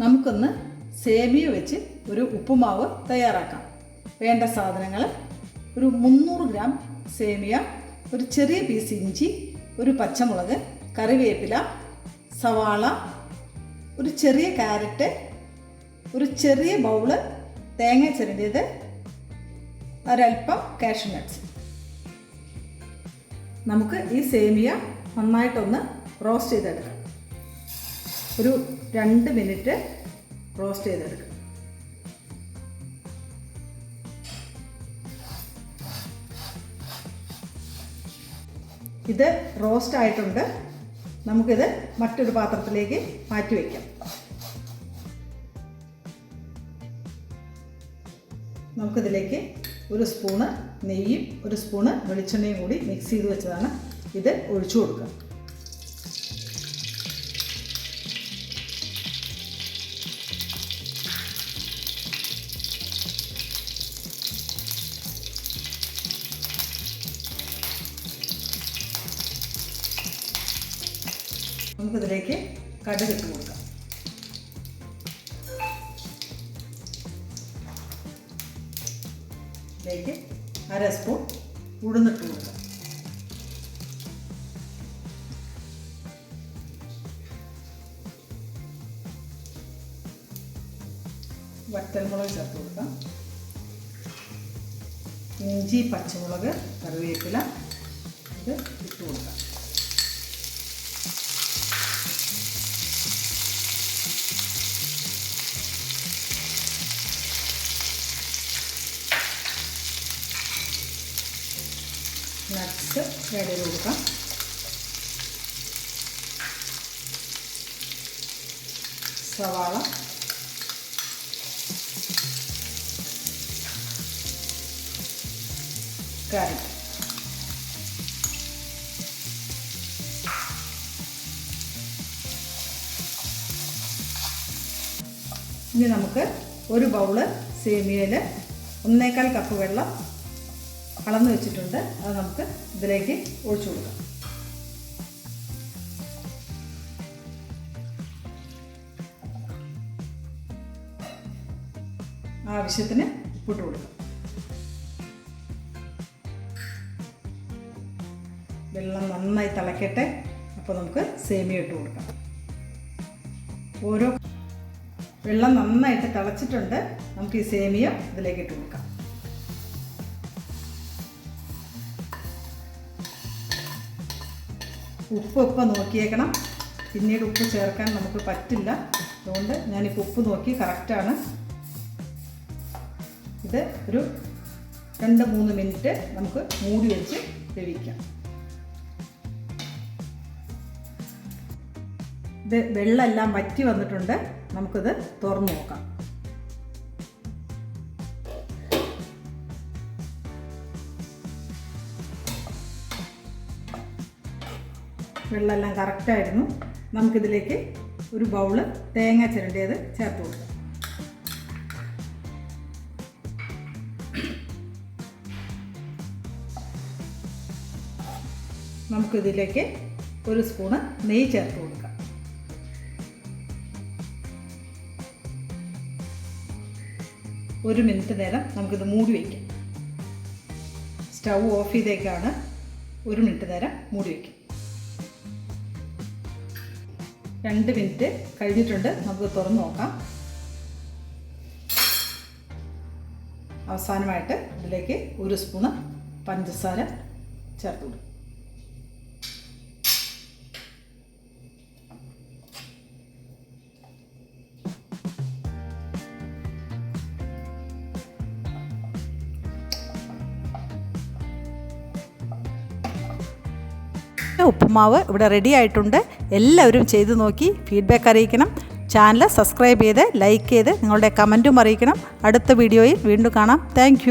നമുക്കൊന്ന് സേമിയ വെച്ച് ഒരു ഉപ്പുമാവ് തയ്യാറാക്കാം. വേണ്ട സാധനങ്ങൾ: ഒരു 300 ഗ്രാം സേമിയ, ഒരു ചെറിയ പീസ് ഇഞ്ചി, ഒരു പച്ചമുളക്, കറിവേപ്പില, സവാള, ഒരു ചെറിയ ക്യാരറ്റ്, ഒരു ചെറിയ ബൗള് തേങ്ങ ചിരണ്ടിയത്, ഒരൽപ്പം കാഷ്യൂ നട്ട്സ്. നമുക്ക് ഈ സേമിയ നന്നായിട്ടൊന്ന് റോസ്റ്റ് ചെയ്തെടുക്കാം. ഒരു 2 മിനിറ്റ് റോസ്റ്റ് ചെയ്തെടുക്കാം. ഇത് റോസ്റ്റ് ആയിട്ടുണ്ട്. നമുക്കിത് മറ്റൊരു പാത്രത്തിലേക്ക് മാറ്റി വയ്ക്കാം. നമുക്കിതിലേക്ക് ഒരു സ്പൂണ് നെയ്യും ഒരു സ്പൂണ് വെളിച്ചെണ്ണയും കൂടി മിക്സ് ചെയ്ത് വെച്ചതാണ്. ഇത് ഒഴിച്ചു കൊടുക്കുക. നമുക്കിതിലേക്ക് കടുക് ഇട്ട് കൊടുക്കാം. ഇതിലേക്ക് 1/2 സ്പൂൺ ഉഴുന്നിട്ട് കൊടുക്കാം. വറ്റൽമുളക് ചേർത്ത് കൊടുക്കാം. ഇഞ്ചി, പച്ചമുളക്, കറിവേപ്പില ഇത് ഇട്ട് കൊടുക്കാം. നട്ട്സ് ആഡ് ചെയ്ത് കൊടുക്കാം. സവാള, ക്യാരറ്റ്. ഇനി നമുക്ക് ഒരു ബൗള് സേമിയയിൽ 1/4 കപ്പ് വെള്ളം അളന്ന് വെച്ചിട്ടുണ്ട്. അത് നമുക്ക് ഇതിലേക്ക് ഒഴിച്ചു കൊടുക്കാം. ആവശ്യത്തിന് ഉപ്പിട്ട് കൊടുക്കാം. വെള്ളം നന്നായി തിളക്കട്ടെ. അപ്പോൾ നമുക്ക് സേമിയ ഇട്ട് കൊടുക്കാം. വെള്ളം നന്നായിട്ട് തിളച്ചിട്ടുണ്ട്. നമുക്ക് ഈ സേമിയ ഇതിലേക്ക് ഇട്ട് കൊടുക്കാം. ഉപ്പ് നോക്കിയേക്കണം. പിന്നീട് ഉപ്പ് ചേർക്കാൻ നമുക്ക് പറ്റില്ല. അതുകൊണ്ട് ഞാനിപ്പോൾ ഉപ്പ് നോക്കി കറക്റ്റാണ്. ഇത് ഒരു 2-3 മിനിറ്റ് നമുക്ക് മൂടി വെച്ച് വേവിക്കാം. ഇത് വെള്ളമെല്ലാം വറ്റി വന്നിട്ടുണ്ട്. നമുക്കിത് തുറന്ന് നോക്കാം. വെള്ളമെല്ലാം കറക്റ്റായിരുന്നു. നമുക്കിതിലേക്ക് ഒരു ബൗള് തേങ്ങ ചിരണ്ടിയത് ചേർത്ത് കൊടുക്കാം. നമുക്കിതിലേക്ക് ഒരു സ്പൂണ് നെയ്യ് ചേർത്ത് കൊടുക്കാം. ഒരു മിനിറ്റ് നേരം നമുക്കിത് മൂടി വയ്ക്കാം. Stove off ചെയ്തേക്കാണ്. 1 മിനിറ്റ് നേരം മൂടി വയ്ക്കാം. 2 മിനിറ്റ് കഴിഞ്ഞിട്ടുണ്ട്. നമുക്ക് തുറന്ന് നോക്കാം. അവസാനമായിട്ട് ഇതിലേക്ക് ഒരു സ്പൂണ് പഞ്ചസാര ചേർത്ത് കൊടുക്കും. ഉപ്പുമാവ് ഇവിടെ റെഡി ആയിട്ടുണ്ട്. എല്ലാവരും ചെയ്തു നോക്കി ഫീഡ്ബാക്ക് അറിയിക്കണം. ചാനൽ സബ്സ്ക്രൈബ് ചെയ്ത് ലൈക്ക് ചെയ്ത് നിങ്ങളുടെ കമൻറ്റും അറിയിക്കണം. അടുത്ത വീഡിയോയിൽ വീണ്ടും കാണാം. താങ്ക്